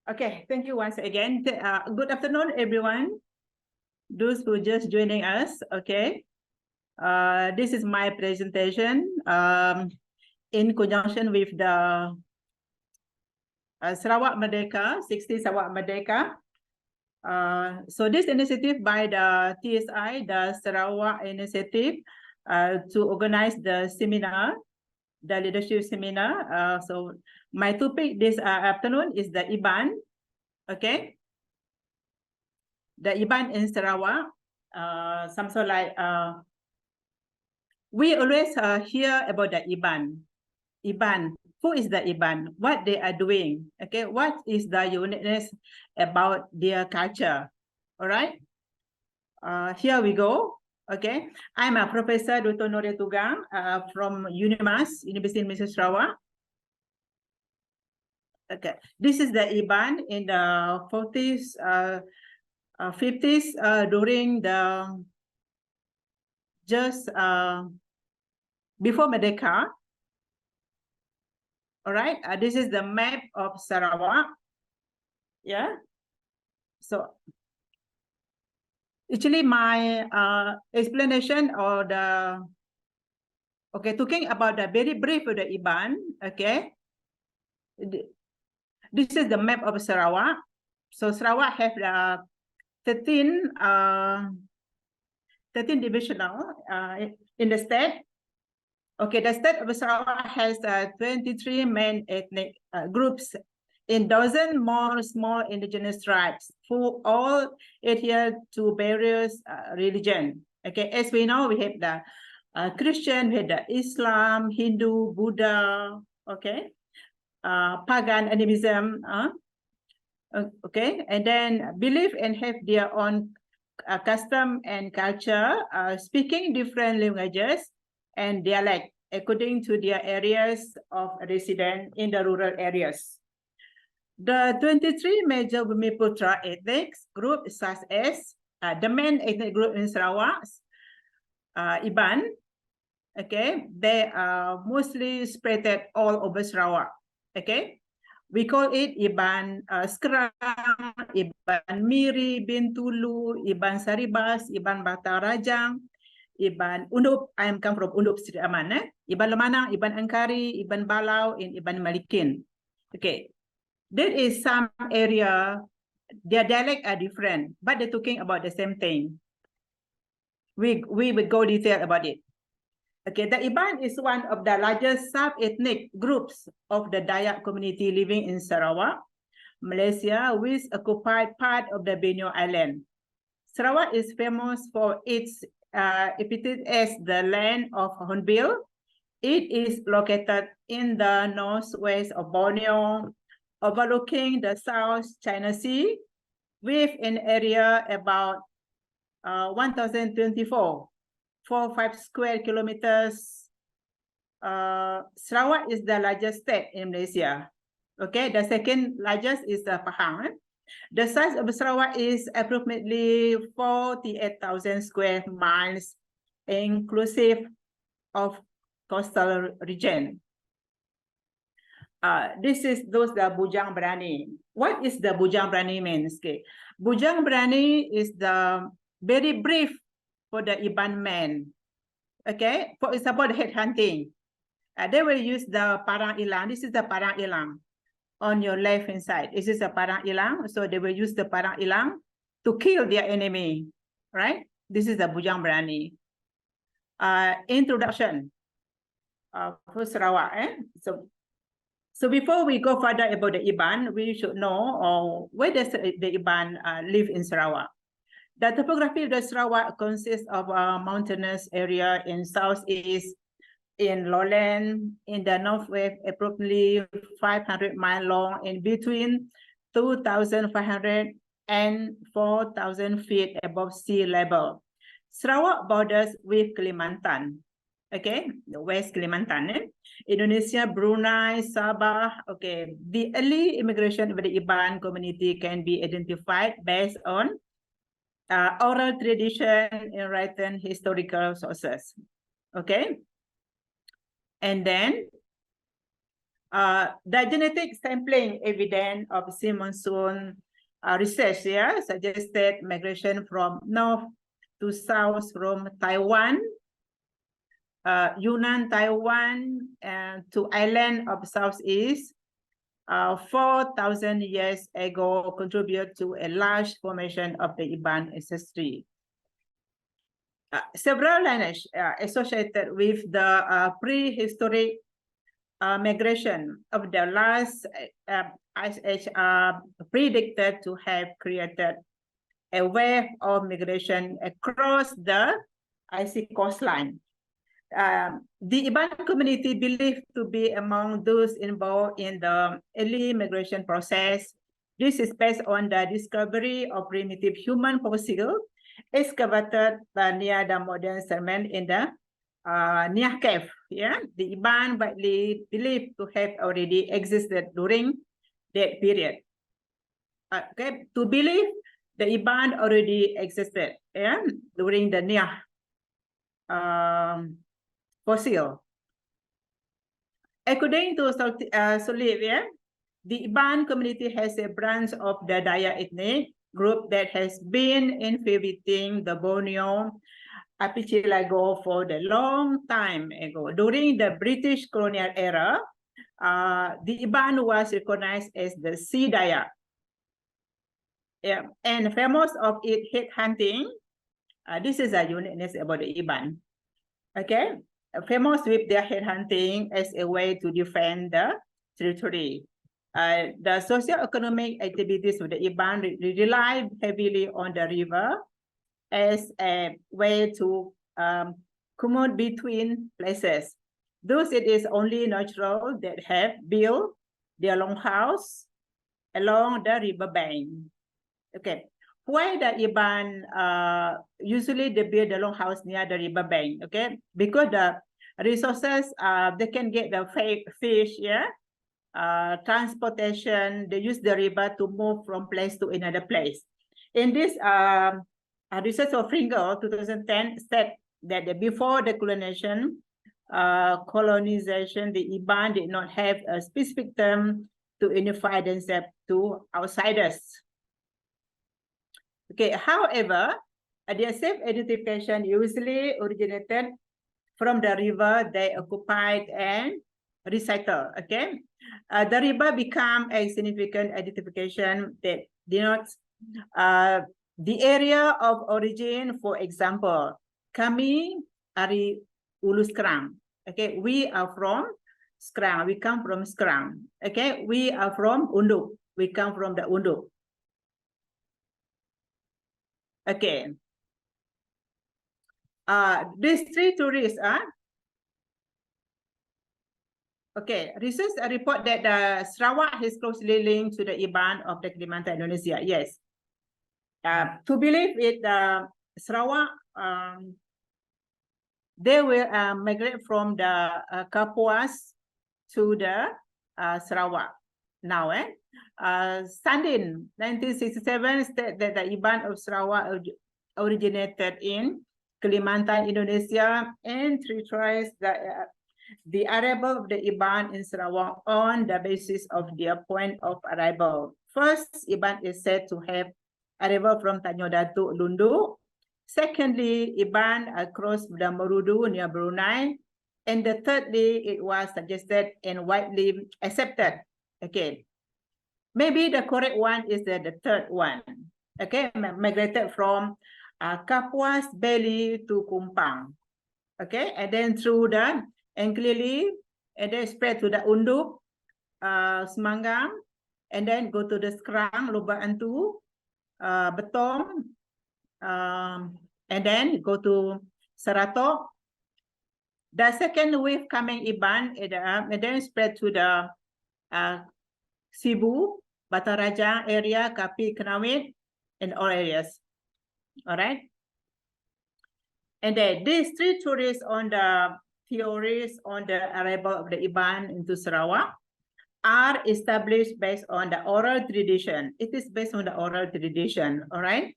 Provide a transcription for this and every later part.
Okay, thank you once again. Good afternoon, everyone. Those who just joining us, okay. This is my presentation in conjunction with the Sarawak Merdeka, 60 Sarawak Merdeka. So this initiative by the TSI, the Sarawak Initiative, to organize the seminar, the leadership seminar. So my topic this afternoon is the Iban, okay? The Iban in Sarawak, some sort like, we always hear about the Iban. Iban, who is the Iban? What they are doing, okay? What is the uniqueness about their culture, all right? Here we go, okay? I'm a Professor Dr. Noria Tugang from UNIMAS, Universiti Malaysia Sarawak. Okay, this is the Iban in the 40s, 50s during the just before Merdeka. All right, this is the map of Sarawak. Yeah, so actually my explanation or the, okay, talking about the very brief of the Iban, okay. This is the map of Sarawak. So Sarawak have the 13 divisional in the state. Okay, the state of Sarawak has 23 main ethnic groups in dozen more small indigenous tribes who all adhere to various religion. Okay, as we know, we have the Christian, we have the Islam, Hindu, Buddha, okay, pagan animism, okay, and then believe and have their own custom and culture, speaking different languages and dialect according to their areas of residence in the rural areas. The 23 major Bumiputra ethnic groups, such as the main ethnic group in Sarawak, Iban, okay, they are mostly spread all over Sarawak, okay. We call it Iban Skerang, Iban Miri, Bintulu, Iban Saribas, Iban Bata Rajang, Iban Undup. I am come from Undup Sri Aman, Iban Lemanang, Iban Angkari, Iban Balau, and Iban Malikin. Okay, there is some area, their dialect are different, but they're talking about the same thing. We will go detail about it. Okay, the Iban is one of the largest sub-ethnic groups of the Dayak community living in Sarawak, Malaysia, which occupied part of the Borneo Island. Sarawak is famous for its epithet as the land of Hornbill. It is located in the northwest of Borneo, overlooking the South China Sea, with an area about 1,024. 45 square kilometers. Sarawak is the largest state in Malaysia. Okay, the second largest is Pahang. The size of Sarawak is approximately 48,000 square miles, inclusive of coastal region. This is the Bujang Berani. What is the Bujang Berani means? Okay, Bujang Berani is the very brief for the Iban men. Okay, for example, the head hunting. They will use the parang ilang. This is the parang ilang on your left hand side. This is a parang ilang. So they will use the parang ilang to kill their enemy, right? This is the Bujang Berani. Introduction for Sarawak. So before we go further about the Iban, we should know where does the Iban live in Sarawak. The topography of the Sarawak consists of a mountainous area in southeast, in lowland, in the northwest, approximately 500 miles long, in between 2,500 and 4,000 feet above sea level. Sarawak borders with Kalimantan, okay, the West Kalimantan, Indonesia, Brunei, Sabah. Okay, the early immigration of the Iban community can be identified based on oral tradition and written historical sources. Okay, and then The genetic sampling evidence of sea monsoon research here suggested migration from north to south from Taiwan, Yunnan, Taiwan, and to island of Southeast 4,000 years ago contribute to a large formation of the Iban ancestry. Several lineages associated with the prehistoric migration of the last ice age are predicted to have created a wave of migration across the icy coastline. The Iban community believed to be among those involved in the early migration process. This is based on the discovery of primitive human fossil excavated near the modern settlement in the Niah Cave. Yeah, the Iban widely believed to have already existed during that period. Okay, to believe the Iban already existed, yeah, during the Niah fossil. According to Solif, yeah, the Iban community has a branch of the Daya ethnic group that has been inhabiting the Borneo archipelago for the long time ago. During the British colonial era, the Iban was recognized as the Sea Daya. Yeah, and famous of its head hunting. This is a uniqueness about the Iban. Okay, famous with their head hunting as a way to defend the territory. The socio-economic activities of the Iban rely heavily on the river as a way to commute between places. Thus, it is only natural that have built their longhouse along the river bank. Okay, why the Iban usually they build the longhouse near the river bank? Okay, because the resources they can get the fish, yeah, transportation. They use the river to move from place to another place. In this research of Fringle 2010 said that before the colonization, the Iban did not have a specific term to unify themselves to outsiders. Okay, however, their self-identification usually originated from the river they occupied and recycled. Okay, the river became a significant identification that denotes the area of origin. For example, kami ari ulu Skrang. Okay, we are from Skrang. We come from Skrang. Okay, we are from Unduk. We come from the Unduk. Okay. These three tourists are okay. Research report that Sarawak is closely linked to the Iban of the Kalimantan, Indonesia. Yes. To believe it, Sarawak, they will migrate from the Kapuas to the Sarawak now. Sandin, 1967, stated that the Iban of Sarawak originated in Kalimantan, Indonesia, and retraced the arrival of the Iban in Sarawak on the basis of their point of arrival. First, Iban is said to have arrival from Tanjung Datuk, Lundu. Secondly, Iban across the Marudu near Brunei. And the thirdly, it was suggested and widely accepted. Okay. Maybe the correct one is the third one. Okay, migrated from Kapuas, Beli to Kumpang. Okay, and then through the Engklili, and then spread to the Unduk, Semanggang, and then go to the Skrang, Lubak Antu, Betong, and then go to Saratok. The second wave coming Iban, and then spread to the Sibu, Bataraja area, Kapi, Kenawit, and all areas. All right. And then these three theories on the arrival of the Iban into Sarawak are established based on the oral tradition. It is based on the oral tradition. All right.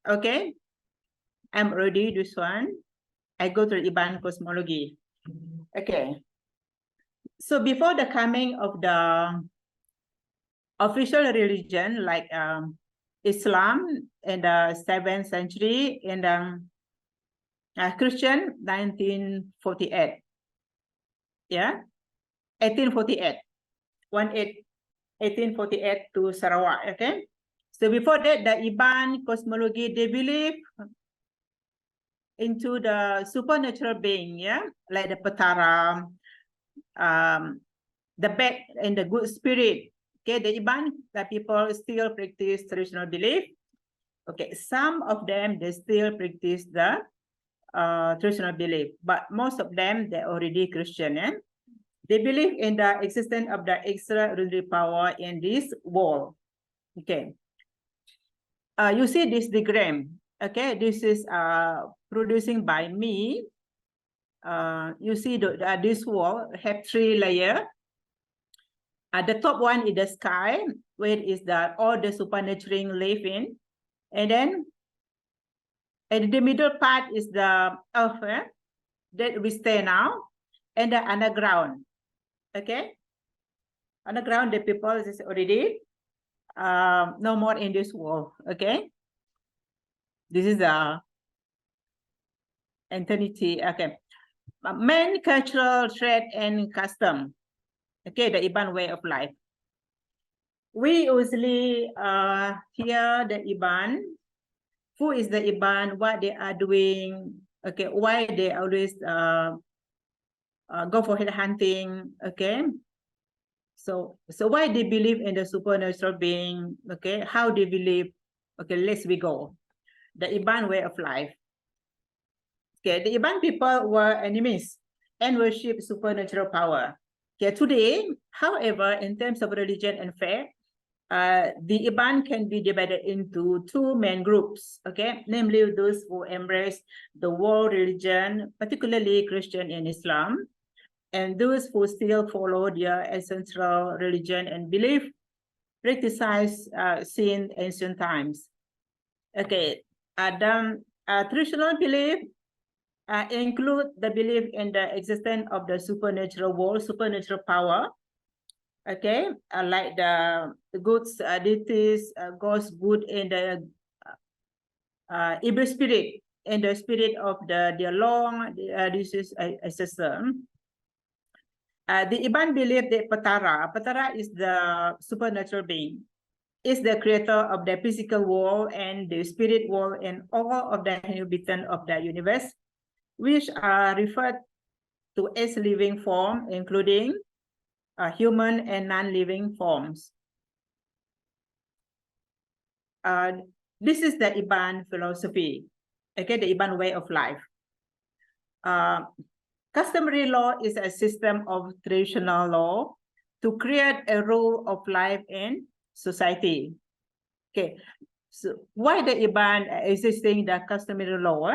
Okay. I'm ready. This one. I go to Iban cosmology. Okay. So before the coming of the official religion like Islam in the 7th century and Christian 1948. Yeah, 1848. 1848 to Sarawak. Okay. So before that, the Iban cosmology, they believe into the supernatural being, yeah, like the Patara, the bad and the good spirit. Okay, the Iban, the people still practice traditional belief. Okay, some of them, they still practice the traditional belief, but most of them, they're already Christian. Eh? They believe in the existence of the extraordinary power in this world. Okay. You see this diagram. Okay, this is producing by me. You see this wall have 3 layers. The top one is the sky, where is the all the supernatural live in, and then and the middle part is the earth that we stay now, and the underground. Okay, underground the people is already no more in this world. Okay, this is the eternity. Okay, main cultural thread and custom. Okay, the Iban way of life. We usually hear the Iban. Who is the Iban? What they are doing? Okay, why they always go for head hunting? Okay, so why they believe in the supernatural being? Okay, how they believe? Okay, let's we go. The Iban way of life. Okay, the Iban people were enemies and worship supernatural power. Okay, today, however, in terms of religion and faith, the Iban can be divided into 2 main groups, okay? Namely, those who embrace the world religion, particularly Christian and Islam, and those who still follow their ancestral religion and belief practiced since ancient times. Okay, traditional belief include the belief in the existence of the supernatural world, supernatural power, okay, like the goods, deities, God's good in the evil spirit, and the spirit of the long, this is a system. The Iban believe that Patara is the supernatural being, is the creator of the physical world and the spirit world and all of the inhabitants of the universe, which are referred to as living form, including human and non-living forms. This is the Iban philosophy, okay, the Iban way of life. Customary law is a system of traditional law to create a rule of life in society. Okay, so why the Iban existing the customary law?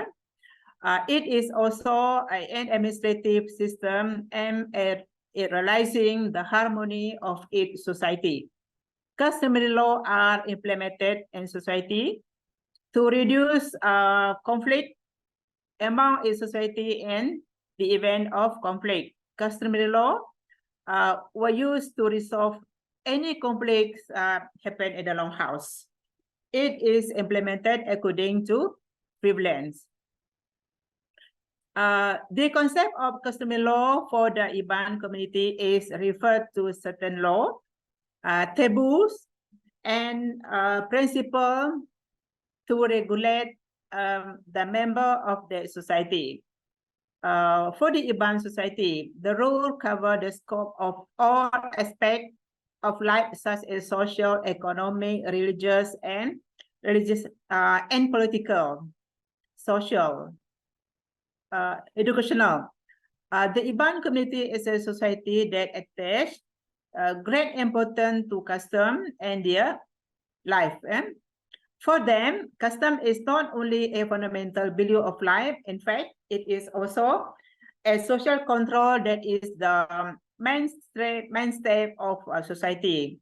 It is also an administrative system aimed at realizing the harmony of each society. Customary law are implemented in society to reduce conflict among a society in the event of conflict. Customary law were used to resolve any conflicts happen in the long house. It is implemented according to prevalence. The concept of customary law for the Iban community is referred to certain law, taboos, and principle to regulate the member of the society. For the Iban society, the rule covers the scope of all aspects of life, such as social, economic, religious, and political, social, educational. The Iban community is a society that attaches great importance to custom and their life. For them, custom is not only a fundamental value of life. In fact, it is also a social control that is the mainstay of a society.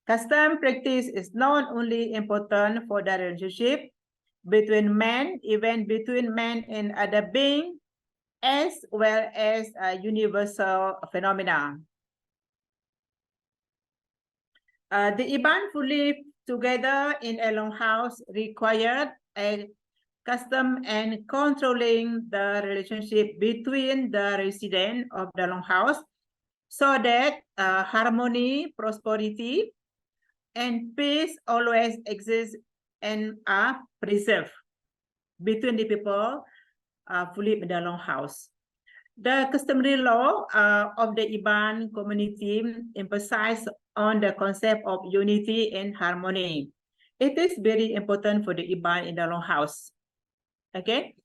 Custom practice is not only important for the relationship between men, even between men and other beings, as well as universal phenomena. The Iban who live together in a longhouse required a custom and controlling the relationship between the resident of the longhouse so that harmony, prosperity, and peace always exist and are preserved between the people who live in the longhouse. The customary law of the Iban community emphasize on the concept of unity and harmony. It is very important for the Iban in the longhouse. Okay,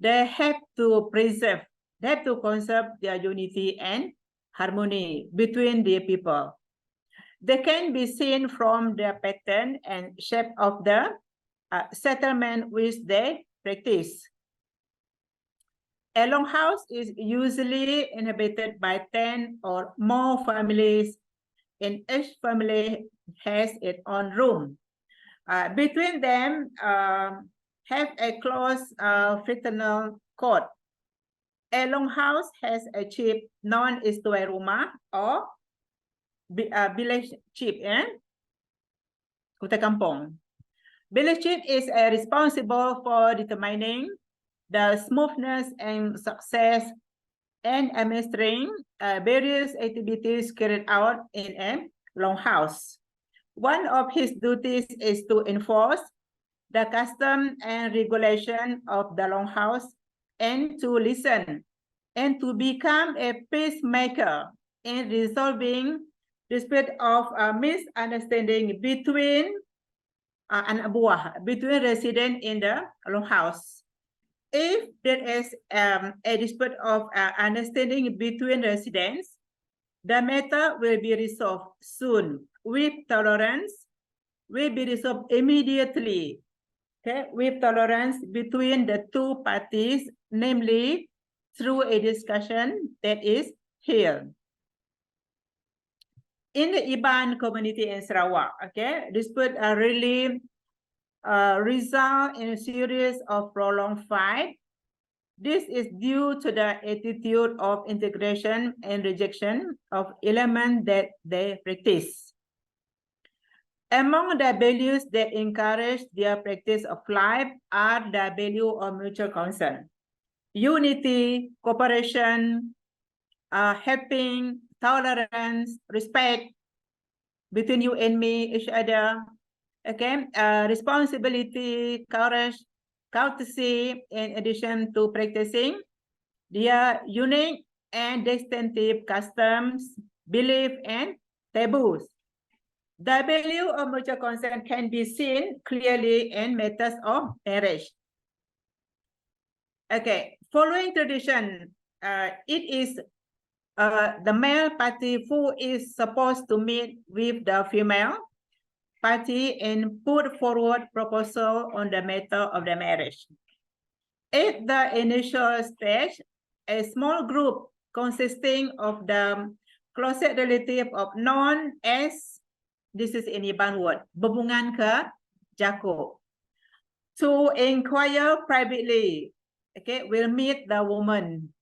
they have to preserve, they have to conserve their unity and harmony between the people. They can be seen from the pattern and shape of the settlement which they practice. A longhouse is usually inhabited by 10 or more families, and each family has its own room. Between them, have a close fraternal cord. A longhouse has a chief known as tuai rumah or village chief, Kota Kampung. Village chief is responsible for determining the smoothness and success and administering various activities carried out in a longhouse. One of his duties is to enforce the custom and regulation of the longhouse and to listen and to become a peacemaker in resolving dispute of misunderstanding between anak buah, between residents in the longhouse. If there is a dispute of understanding between residents, the matter will be resolved soon with tolerance, will be resolved immediately, okay, with tolerance between the two parties, namely through a discussion that is held. In the Iban community in Sarawak, okay, disputes are really result in a series of prolonged fight. This is due to the attitude of integration and rejection of elements that they practice. Among the values that encourage their practice of life are the value of mutual concern, unity, cooperation, helping, tolerance, respect between you and me, each other, okay, responsibility, courage, courtesy, in addition to practicing their unique and distinctive customs, beliefs, and taboos. The value of mutual consent can be seen clearly in methods of marriage. Okay, following tradition, it is the male party who is supposed to meet with the female party and put forward proposal on the matter of the marriage. At the initial stage, a small group consisting of the closest relative of known as, this is in Iban word, berbungan ke jako, to inquire privately, okay, we'll meet the woman,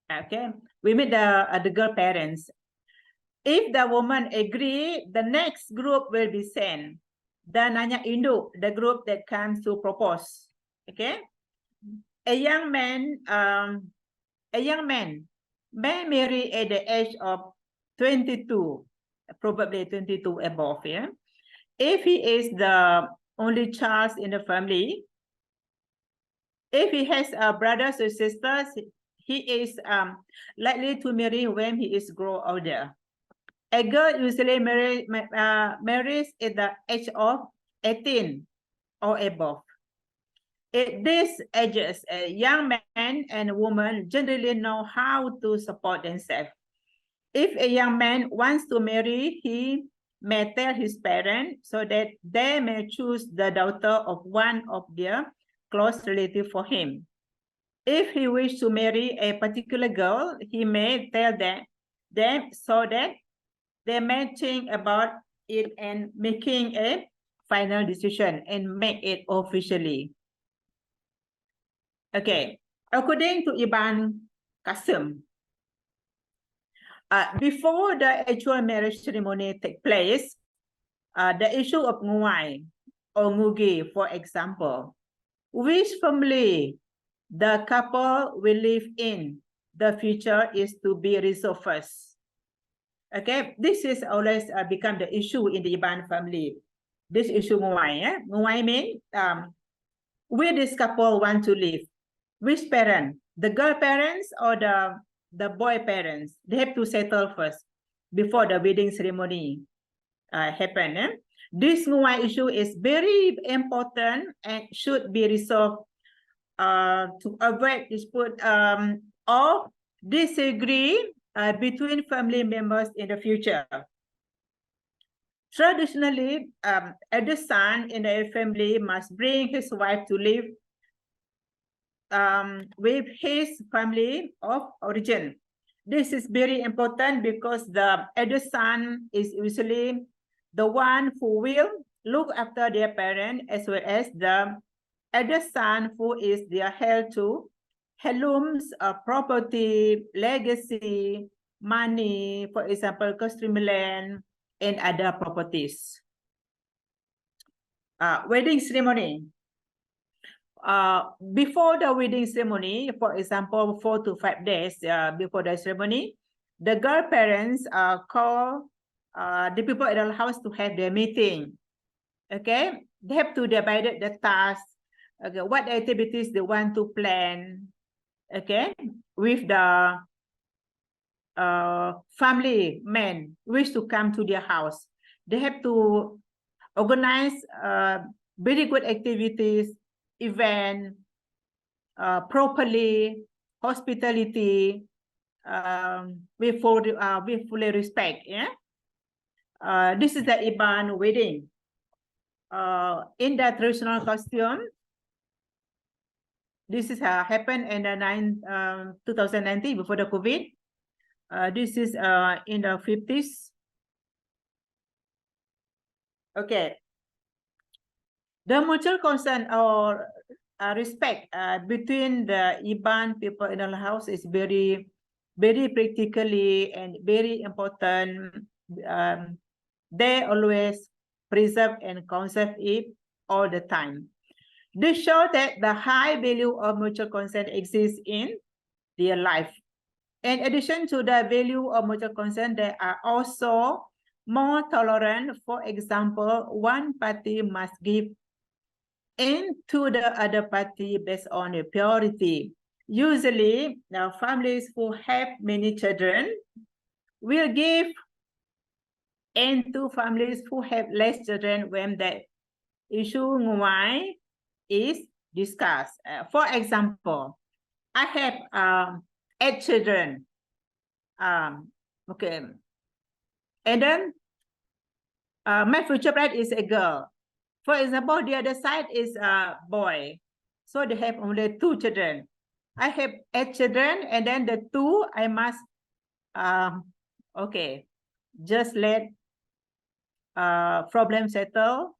okay, we meet the girl parents. If the woman agree, the next group will be sent. The nanya induk, the group that comes to propose. Okay. A young man may marry at the age of 22, probably 22 above. Yeah. If he is the only child in the family, if he has brothers or sisters, he is likely to marry when he is grow older. A girl usually marries at the age of 18 or above. At these ages, a young man and a woman generally know how to support themselves. If a young man wants to marry, he may tell his parents so that they may choose the daughter of one of their close relatives for him. If he wishes to marry a particular girl, he may tell them so that they may think about it and making a final decision and make it officially. Okay, According to Iban custom, before the actual marriage ceremony take place, the issue of nguai or ngugi, for example, which family the couple will live in the future is to be resolved first. Okay, this is always become the issue in the Iban family. This issue nguai, nguai means where this couple want to live. Which parent? The girl parents or the boy parents? They have to settle first before the wedding ceremony happen. This nguai issue is very important and should be resolved to avoid dispute or disagree between family members in the future. Traditionally, the son in a family must bring his wife to live with his family of origin. This is very important because the elder son is usually the one who will look after their parent, as well as the elder son who is their heir to heirlooms, property, legacy, money, for example, customary land, and other properties. Wedding ceremony. Before the wedding ceremony, for example, 4 to 5 days before the ceremony, the girl parents call the people in the house to have their meeting. Okay, they have to divide the tasks. Okay, what activities they want to plan. Okay, with the family men wish to come to their house. They have to organize very good activities, event properly, hospitality, with full respect. Yeah, this is the Iban wedding. In the traditional costume, this is happened in the 2019 before the COVID. This is in the 50s. Okay. The mutual consent or respect between the Iban people in the house is very, very practically and very important. They always preserve and conserve it all the time. This shows that the high value of mutual consent exists in their life. In addition to the value of mutual consent, they are also more tolerant. For example, one party must give in to the other party based on the purity. Usually, the families who have many children will give in to families who have less children when the issue nguai is discussed. For example, I have 8 children. Okay. And then my future bride is a girl. For example, the other side is a boy. So they have only 2 children. I have 8 children, and then the 2 I must, okay, just let problem settle.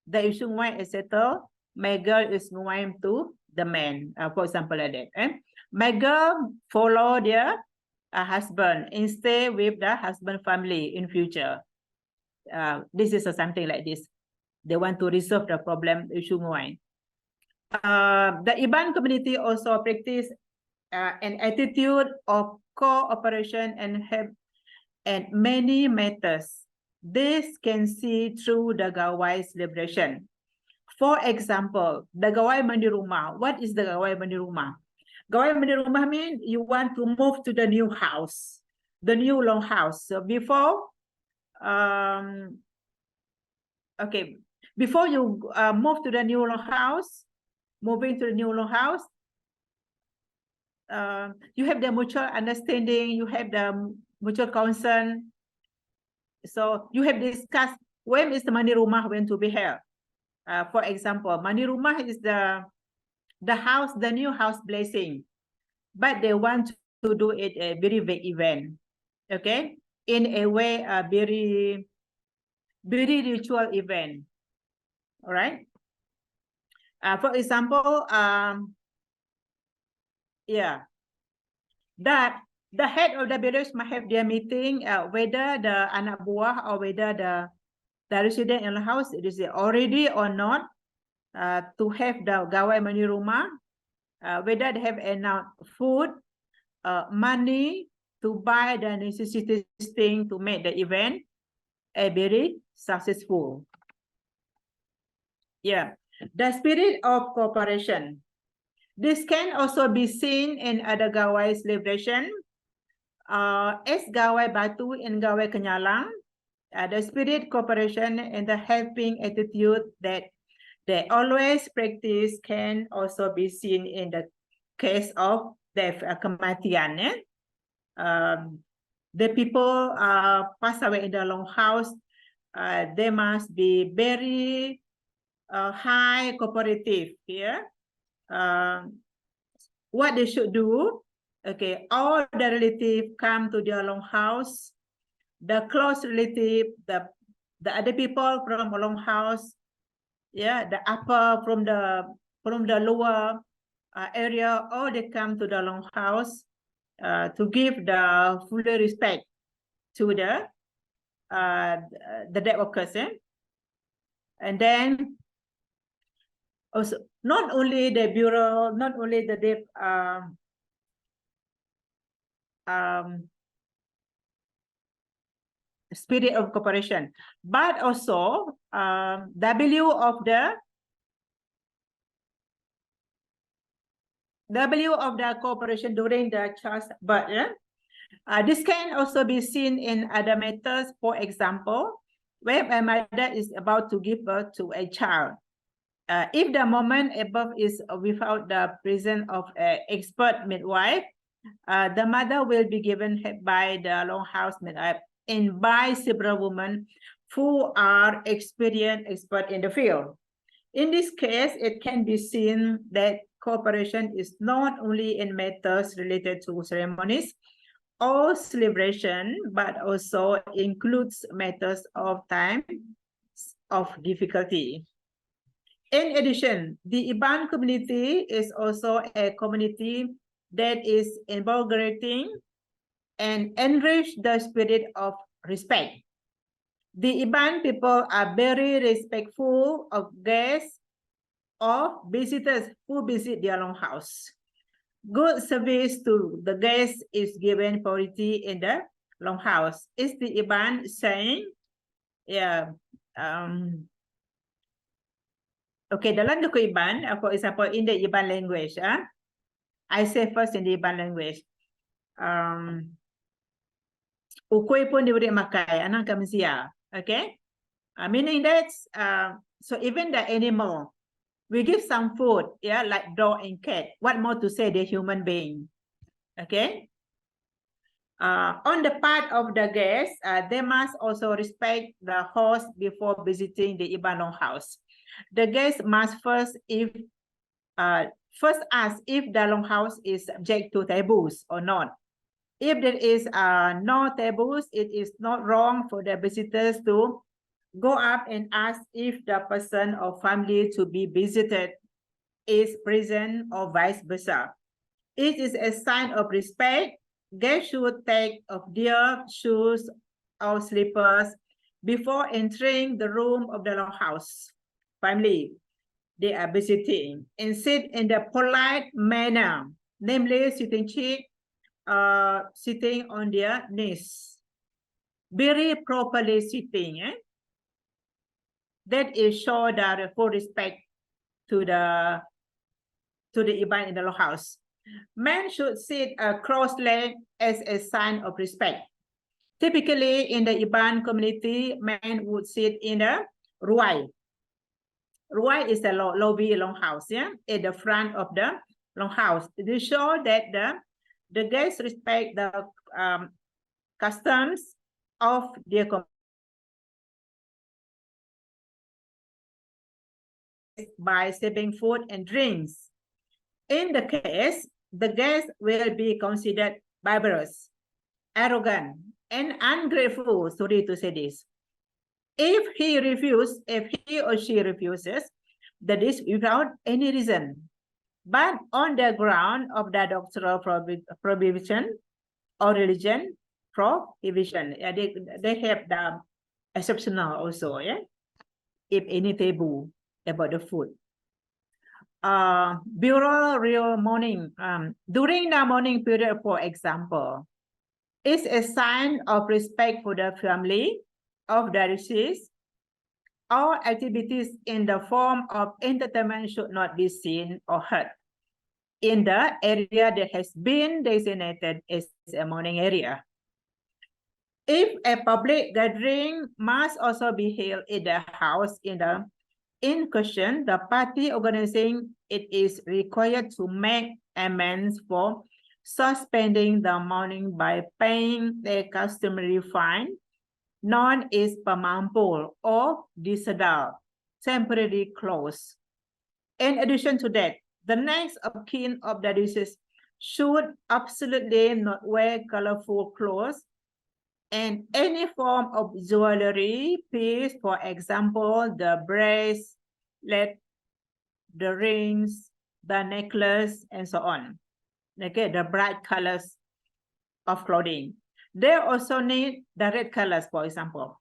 The issue nguai is settled. My girl is nguai to the man, for example, like that. And my girl follow their husband and stay with the husband family in future. This is something like this. They want to resolve the problem issue nguai. The Iban community also practice an attitude of cooperation and have and many matters. This can see through the Gawai celebration. For example, the Gawai Mandi Rumah. What is the Gawai Mandi Rumah? Gawai Mandi Rumah means you want to move to the new house, the new long house. So before, okay, before you move to the new long house, moving to the new long house, you have the mutual understanding, you have the mutual concern. So you have discussed when is the Mandi Rumah going to be held. For example, Mandi Rumah is the house, the new house blessing, but they want to do it a very big event, okay? In a way, a very, very ritual event, all right? For example, Yeah, that the head of the village might have their meeting, whether the anak buah or whether the resident in the house it is already or not, to have the gawai mani rumah, whether they have enough food, money to buy the necessity thing to make the event a very successful. Yeah, the spirit of cooperation. This can also be seen in other gawai celebration. As gawai batu and gawai kenyalang, the spirit cooperation and the helping attitude that they always practice can also be seen in the case of the kematian. The people pass away in the longhouse. They must be very high cooperative here. What they should do, okay, all the relatives come to their longhouse. The close relative, the other people from a longhouse, yeah, the upper from the lower area, all they come to the longhouse to give the full respect to the dead workers. And then also not only the bureau, not only the dead spirit of cooperation, but also W of the cooperation during the child's birth. This can also be seen in other methods. For example, when a mother is about to give birth to a child, if the moment above is without the presence of an expert midwife, the mother will be given by the longhouse midwife and by several women who are experienced expert in the field. In this case, it can be seen that cooperation is not only in methods related to ceremonies or celebration, but also includes methods of time of difficulty. In addition, the Iban community is also a community that is invigorating and enrich the spirit of respect. The Iban people are very respectful of guests, of visitors who visit their longhouse. Good service to the guests is given priority in the longhouse. Is the Iban saying? Yeah. Okay, dalam buku Iban, for example, in the Iban language, I say first in the Iban language. Ukoi pun diberi makai, anak kamsia. Okay, meaning that so even the animal, we give some food, yeah, like dog and cat. What more to say the human being? Okay. On the part of the guests, they must also respect the host before visiting the Iban longhouse. The guest must first ask if the longhouse is subject to taboos or not. If there is no taboos, it is not wrong for the visitors to go up and ask if the person or family to be visited is present or vice versa. It is a sign of respect. Guests should take off their shoes or slippers before entering the room of the longhouse family they are visiting and sit in the polite manner, namely sitting on their knees, very properly sitting. That is show the full respect to the Iban in the longhouse. Men should sit cross-legged as a sign of respect. Typically, in the Iban community, men would sit in the ruai. Ruai is the lobby longhouse, yeah, at the front of the longhouse. To show that the guests respect the customs of their community by serving food and drinks. In the case, the guest will be considered barbarous, arrogant, and ungrateful, sorry to say this. If he or she refuses the dish without any reason, but on the ground of the doctrinal prohibition or religion prohibition. Yeah, they have the exceptional also, yeah, if any taboo about the food. Bureau real morning, during the morning period, for example, is a sign of respect for the family of the deceased. All activities in the form of entertainment should not be seen or heard in the area that has been designated as a morning area. If a public gathering must also be held in the house in question, the party organizing it is required to make amends for suspending the mourning by paying the customary fine, known as pamampol or disadal, temporary close. In addition to that, the next of kin of the deceased should absolutely not wear colorful clothes and any form of jewelry piece, for example, the bracelet, the rings, the necklace, and so on. Okay, the bright colors of clothing. They also need the red colors, for example.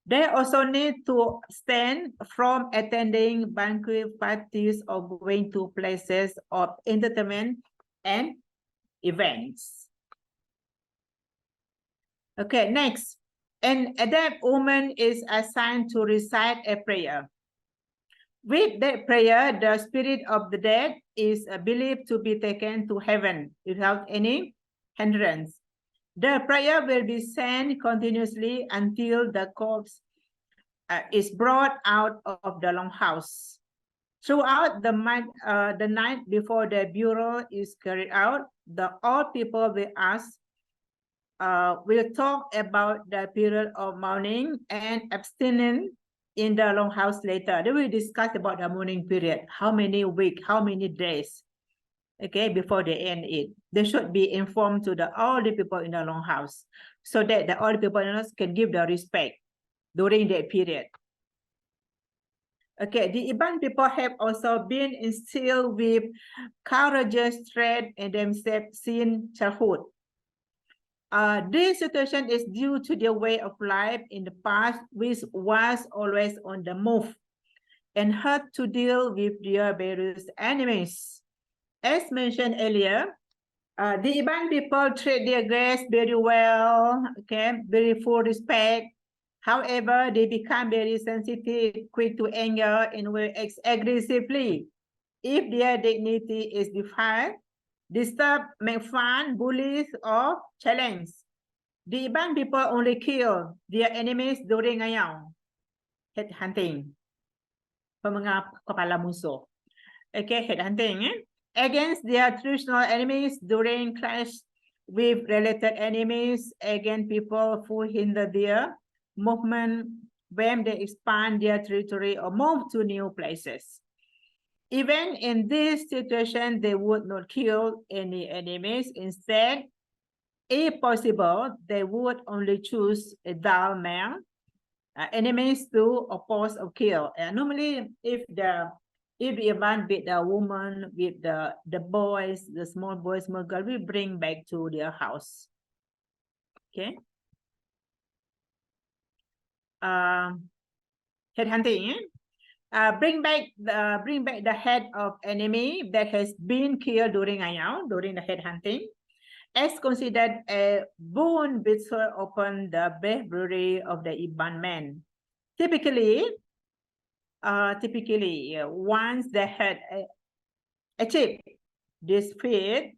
They also need to stand from attending banquet parties or going to places of entertainment and events. Okay, next. An adept woman is assigned to recite a prayer. With that prayer, the spirit of the dead is believed to be taken to heaven without any hindrance. The prayer will be sent continuously until the corpse is brought out of the longhouse. Throughout the night before the burial is carried out, the old people will ask, will talk about the period of mourning and abstinence in the longhouse later. They will discuss about the mourning period, how many weeks, how many days, okay, before they end it. They should be informed to the older people in the longhouse so that the older people can give the respect during that period. Okay, the Iban people have also been instilled with courageous trait in themselves since childhood. This situation is due to their way of life in the past, which was always on the move and had to deal with their various enemies. As mentioned earlier, the Iban people treat their guests very well, okay, very full respect. However, they become very sensitive, quick to anger, and will act aggressively if their dignity is defied, disturb, make fun, bullies, or challenge. The Iban people only kill their enemies during ngayon, head hunting. Mga kepala musuh. Okay, head hunting. Against their traditional enemies during clash with related enemies, against people who hinder their movement when they expand their territory or move to new places. Even in this situation, they would not kill any enemies. Instead, if possible, they would only choose a dull man, enemies to oppose or kill. Normally, if the man with the woman, with the boys, the small boys, small girl, we bring back to their house. Okay. Headhunting. Bring back the head of enemy that has been killed during the headhunting, as considered a boon bestowed upon the bravery of the Iban men. Typically, once they had achieved this feat,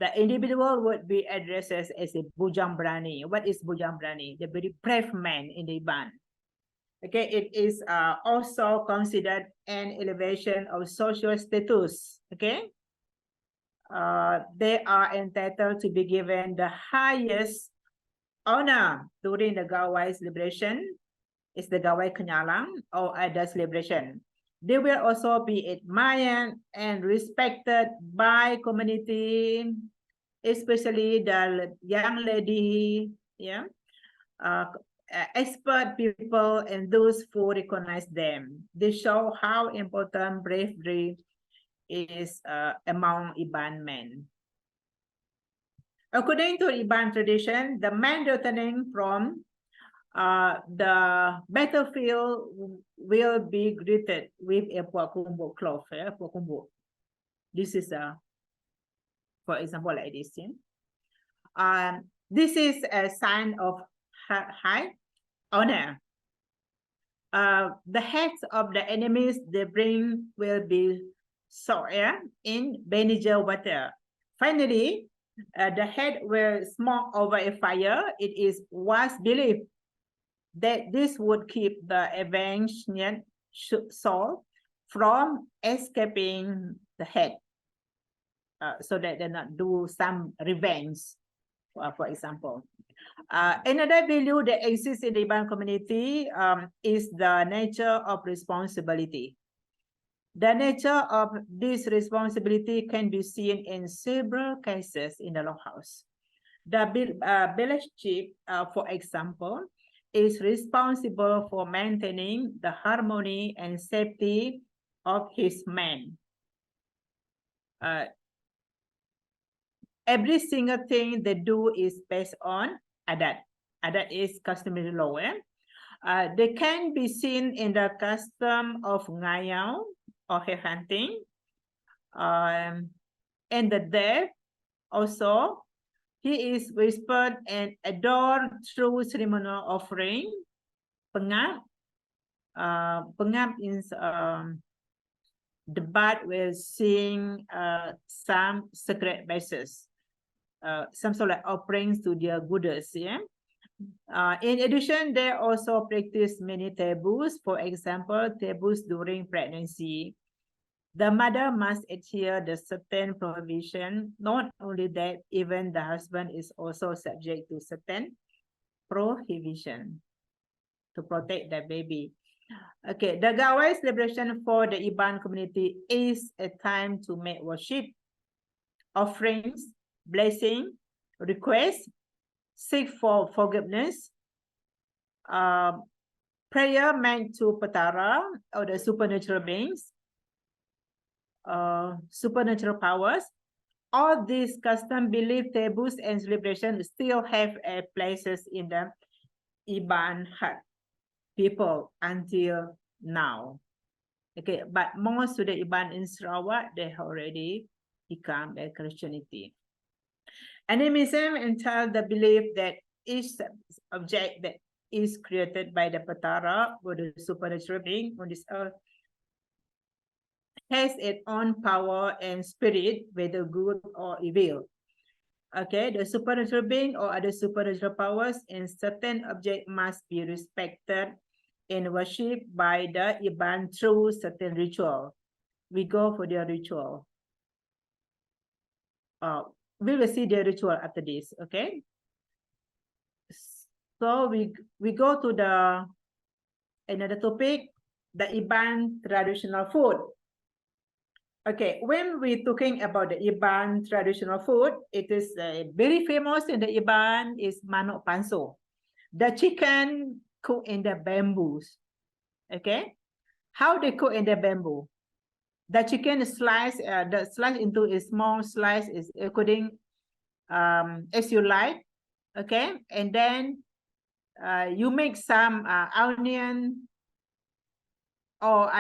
the individual would be addressed as a bujang berani. What is bujang berani? The very brave man in the Iban. Okay, it is also considered an elevation of social status. Okay, they are entitled to be given the highest honor during the Gawai celebration. It's the Gawai Kenyalang or other celebration. They will also be admired and respected by community, especially the young lady, yeah, expert people and those who recognize them. They show how important bravery is among Iban men. According to Iban tradition, the man returning from the battlefield will be greeted with a puakumbo cloth. Puakumbo. This is for example, like this. Yeah? This is a sign of high honor. The heads of the enemies they bring will be soiled in vinegar water. Finally, the head will smoke over a fire. It was believed that this would keep the avenged soul from escaping the head, so that they not do some revenge, for example. Another value that exists in the Iban community is the nature of responsibility. The nature of this responsibility can be seen in several cases in the law house. The village chief, for example, is responsible for maintaining the harmony and safety of his men. Every single thing they do is based on adat. Adat is customary law. They can be seen in the custom of ngayao or hair hunting, and the deaf also. He is whispered and adored through ceremonial offering. Pengap. Pengap is the bard will sing some sacred verses, some sort of offerings to their goddess. Yeah. In addition, they also practice many taboos. For example, taboos during pregnancy. The mother must adhere to certain provision. Not only that, even the husband is also subject to certain prohibition to protect the baby. Okay, the Gawai celebration for the Iban community is a time to make worship, offerings, blessing, requests, seek for forgiveness, prayer meant to Patara or the supernatural beings, supernatural powers. All these custom, belief, taboos, and celebrations still have places in the Iban heart people until now. Okay, but most of the Iban in Sarawak, they have already become a Christianity. Animism entails the belief that each object that is created by the Patara or the supernatural being on this earth has its own power and spirit, whether good or evil. Okay, the supernatural being or other supernatural powers in certain object must be respected and worshipped by the Iban through certain ritual. We go for their ritual. We will see the ritual after this. Okay. So we go to the another topic, the Iban traditional food. Okay, when we're talking about the Iban traditional food, it is very famous in the Iban is manok panso, the chicken cooked in the bamboos. Okay, how they cook in the bamboo? The chicken is sliced, the slice into a small slice is according as you like. Okay, and then you make some onion or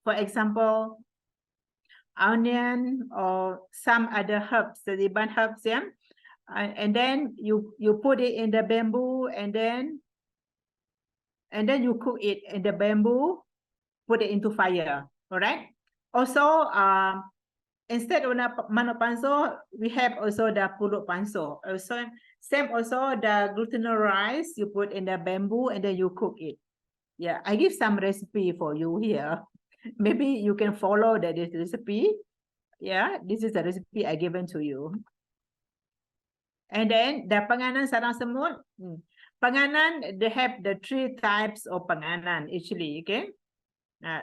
for example, onion or some other herbs, the Iban herbs, yeah. And then you put it in the bamboo, and then you cook it in the bamboo, put it into fire. All right. Also, instead of manok panso, we have also the pulut panso. Also, same also the glutinous rice you put in the bamboo and then you cook it. Yeah, I give some recipe for you here. Maybe you can follow this recipe. Yeah, this is the recipe I given to you. And then the panganan sarang semut. Panganan, they have the 3 types of panganan actually. Okay.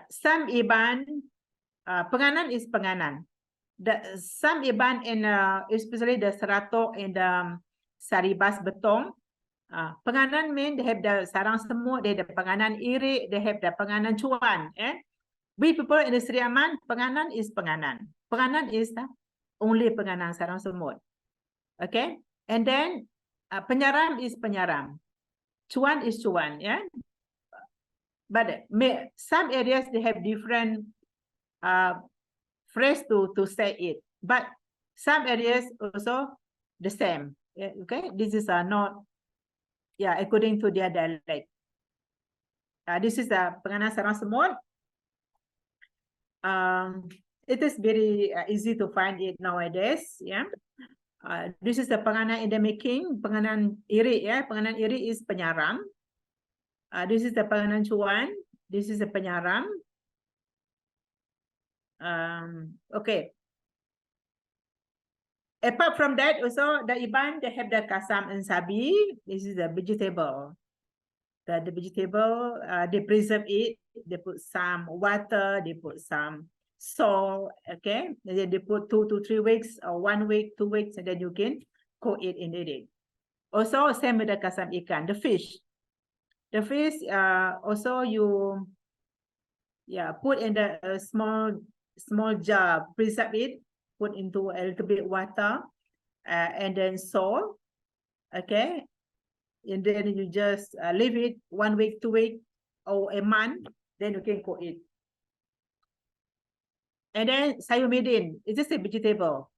Some Iban, panganan is panganan. Some Iban in especially the Seratok and the Saribas Betong. Panganan mean they have the sarang semut, they have the panganan irik, they have the panganan cuan. We people in the Sri Aman, penganan is penganan. Penganan is only penganan sarang semut. Okay, and then penyaram is penyaram. Cuan is cuan, yeah. But some areas they have different phrase to say it, but some areas also the same. Yeah, okay, this is not, yeah, according to their dialect. This is the penganan sarang semut. It is very easy to find it nowadays. Yeah, this is the penganan in the making. Penganan iri, yeah, penganan iri is penyaram. This is the penganan cuan. This is the penyaram. Okay. Apart from that, also the Iban, they have the kasam and sabi. This is the vegetable. The vegetable, they preserve it. They put some water. They put some salt. Okay, and then they put 2 to 3 weeks or 1 week, 2 weeks, and then you can cook it in it. Also, same with the kasam ikan, the fish. The fish, also you, yeah, put in the small jar, preserve it, put into a little bit water, and then salt. Okay, and then you just leave it 1 week, 2 weeks, or a month, then you can cook it. And then sayur midin, it's just a vegetable.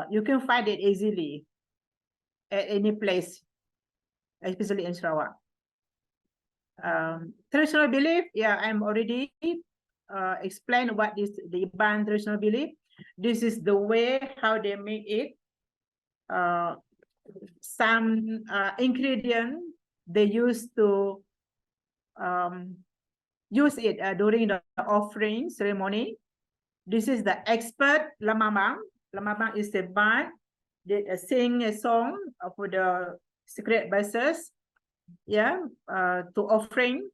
You can find it easily at any place, especially in Sarawak. Traditional belief, yeah, I'm already explained what is the Iban traditional belief. This is the way how they make it. Some ingredient they used to use it during the offering ceremony. This is the expert Lamamang. Lamamang is the band that sing a song for the secret verses, yeah, to offering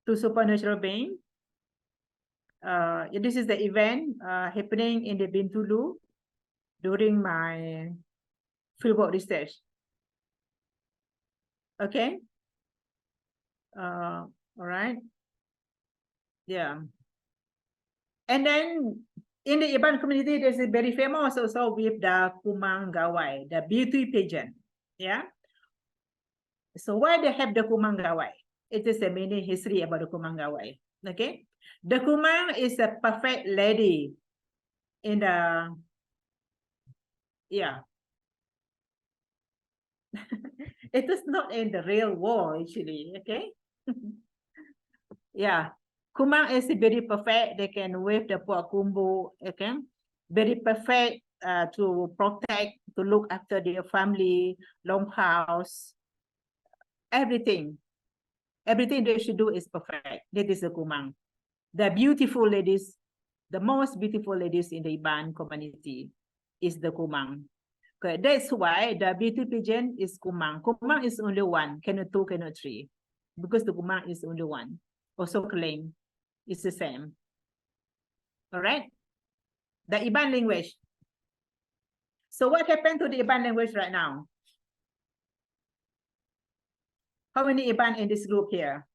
to supernatural being. This is the event happening in the Bintulu during my fieldwork research. Okay. All right. Yeah. And then in the Iban community, there's a very famous also with the Kumang Gawai, the beauty pageant. Yeah. So why they have the Kumang Gawai? It is a mini history about the Kumang Gawai. Okay. The Kumang is a perfect lady in the, yeah. It is not in the real world actually, okay? Yeah. Kumang is very perfect. They can wave the puak kumbu, okay? Very perfect to protect, to look after their family, long house, everything. Everything they should do is perfect. That is the Kumang. The beautiful ladies, the most beautiful ladies in the Iban community is the Kumang. Okay, that's why the beauty pageant is Kumang. Kumang is only one, cannot two, cannot three, because the Kumang is only one. Also claim it's the same. All right. The Iban language. So what happened to the Iban language right now? How many Iban in this group here?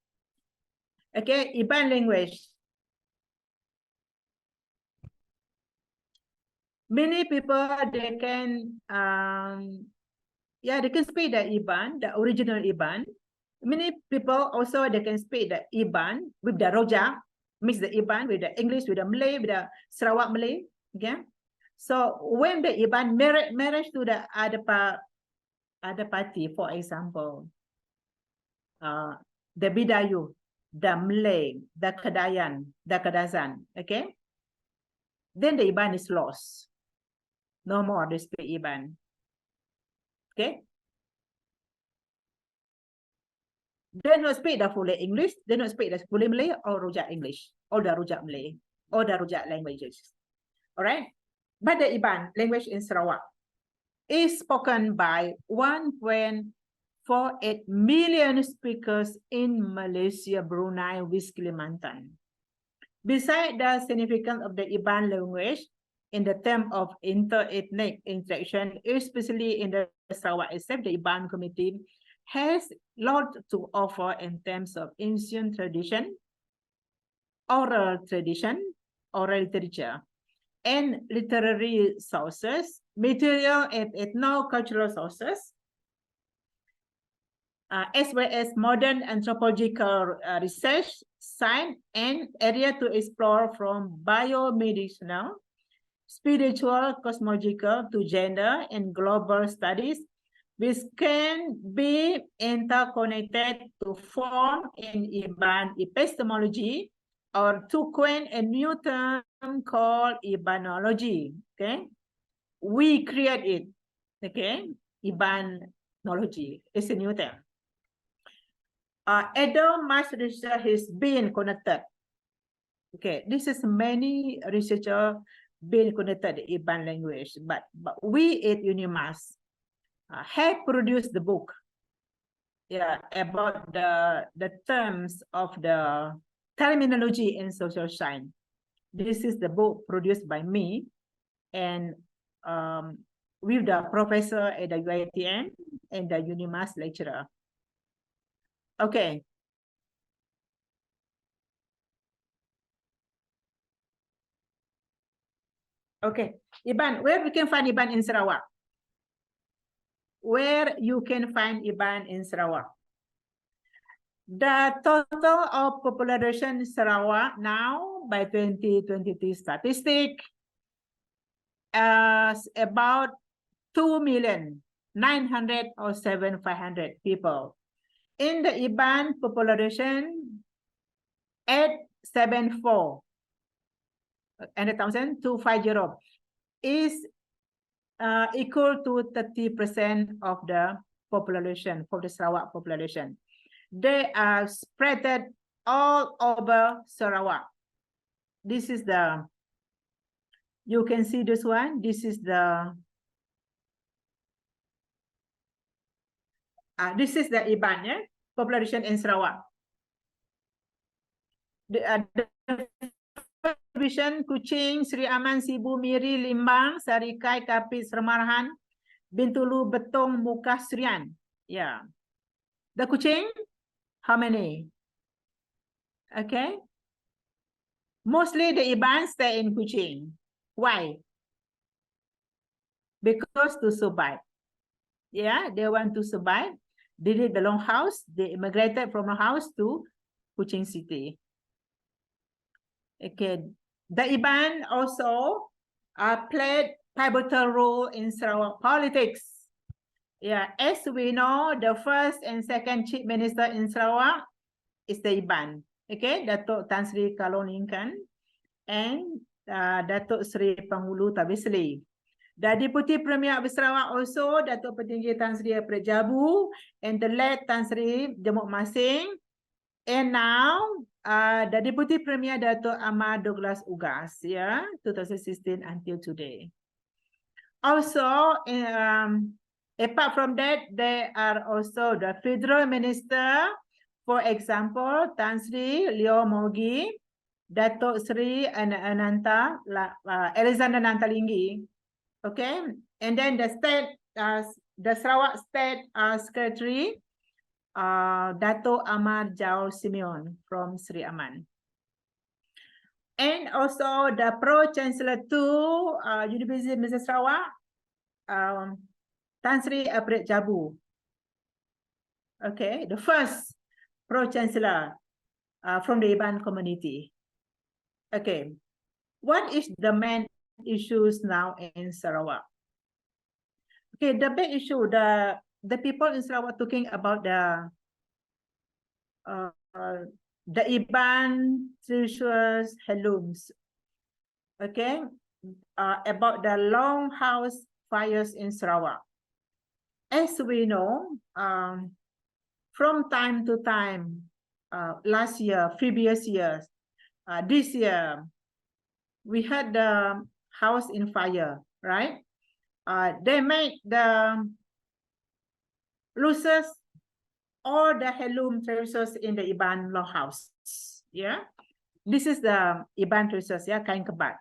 Okay, Iban language. Many people, they can, yeah, they can speak the Iban, the original Iban. Many people also, they can speak the Iban with the Rojak, mix the Iban with the English, with the Malay, with the Sarawak Malay. Okay. So when the Iban marriage to the other party, for example, the Bidayu, the Malay, the Kedayan, the Kedazan, okay? Then the Iban is lost. No more they speak Iban. Okay? They don't speak the full English, they don't speak the full Malay or Rojak English, or the Rojak Malay, or the Rojak languages. All right? But the Iban language in Sarawak is spoken by 1.48 million speakers in Malaysia, Brunei, with Kalimantan. Besides the significance of the Iban language in the term of inter-ethnic interaction, especially in the Sarawak itself, the Iban community has a lot to offer in terms of ancient tradition, oral tradition, oral literature, and literary sources, material and ethno-cultural sources, as well as modern anthropological research, science, and area to explore from biomedicinal, spiritual, cosmological to gender and global studies, which can be interconnected to form in Iban epistemology, or to coin a new term called Ibanology. Okay, we create it. Okay, Ibanology is a new term. Although much research has been connected. Okay, this is many researchers been connected to Iban language, but we at UNIMAS have produced the book, about the terms of the terminology in social science. This is the book produced by me and with the professor at the UITM and the UNIMAS lecturer. Okay. Okay, Iban, where we can find Iban in Sarawak? Where you can find Iban in Sarawak? The total of population in Sarawak now by 2023 statistic is about 2,900,000 or 7,500 people. In the Iban population, 874 and 1,250 is equal to 30% of the population, for the Sarawak population. They are spread all over Sarawak. This is the, you can see this one. This is the, Iban, yeah? Population in Sarawak. The division Kuching, Sri Aman, Sibu, Miri, Limbang, Sarikai, Kapit, Sermarahan, Bintulu, Betong, Muka, Srian. Yeah. The Kuching, how many? Okay. Mostly the Iban stay in Kuching. Why? Because to survive. Yeah, they want to survive. They did the long house. They immigrated from a house to Kuching City. Okay. The Iban also played pivotal role in Sarawak politics. Yeah, as we know, the first and second chief minister in Sarawak is the Iban. Okay, Datuk Tan Sri Kaloningkan and Datuk Sri Panghulu Tabisli. The Deputy Premier of Sarawak also Datuk Petinggi Tan Sri Prejabu and the late Tan Sri Jemuk Masing. And now the Deputy Premier Datuk Ahmad Douglas Ugas, yeah, 2016 until today. Also, apart from that, there are also the Federal Minister, for example, Tan Sri Leo Mogi, Datuk Sri Ananta, Alexander Nantalinggi. Okay, and then the state, the Sarawak State Secretary, Dato Amar Jao Simeon from Sri Aman. And also the Pro-Chancellor to University Malaysia Sarawak, Tan Sri Apret Jabu. Okay, the first Pro-Chancellor from the Iban community. Okay, what is the main issues now in Sarawak? Okay, the big issue, the people in Sarawak talking about the Iban treasures heirlooms. Okay, about the long house fires in Sarawak. As we know, from time to time, last year, previous years, this year, we had the house in fire, right? They make the losses all the heirloom treasures in the Iban long house. Yeah, this is the Iban treasures, yeah, kain kebat.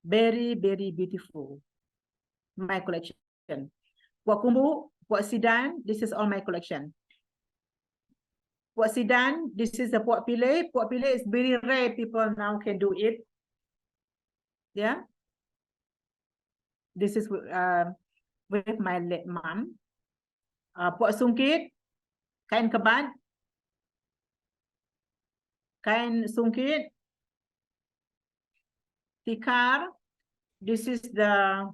Very, very beautiful. My collection. Puak Kumbu, Puak Sidan, this is all my collection. Puak Sidan, this is the Puak Pilih. Puak Pilih is very rare people now can do it. Yeah. This is with my late mom. Puak Sungkit, kain kebat. Kain sungkit. Tikar. This is the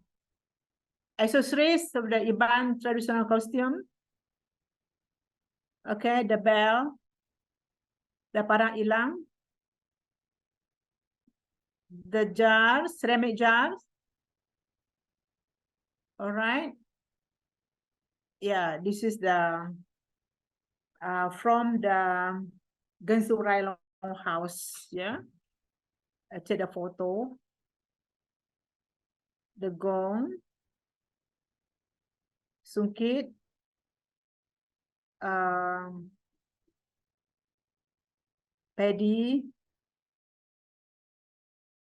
accessories of the Iban traditional costume. Okay, the bell. The parang ilang. The jars, ceramic jars. All right. Yeah, this is the from the Gensurai Long house. Yeah. I take the photo. The gong. Sungkit. Paddy.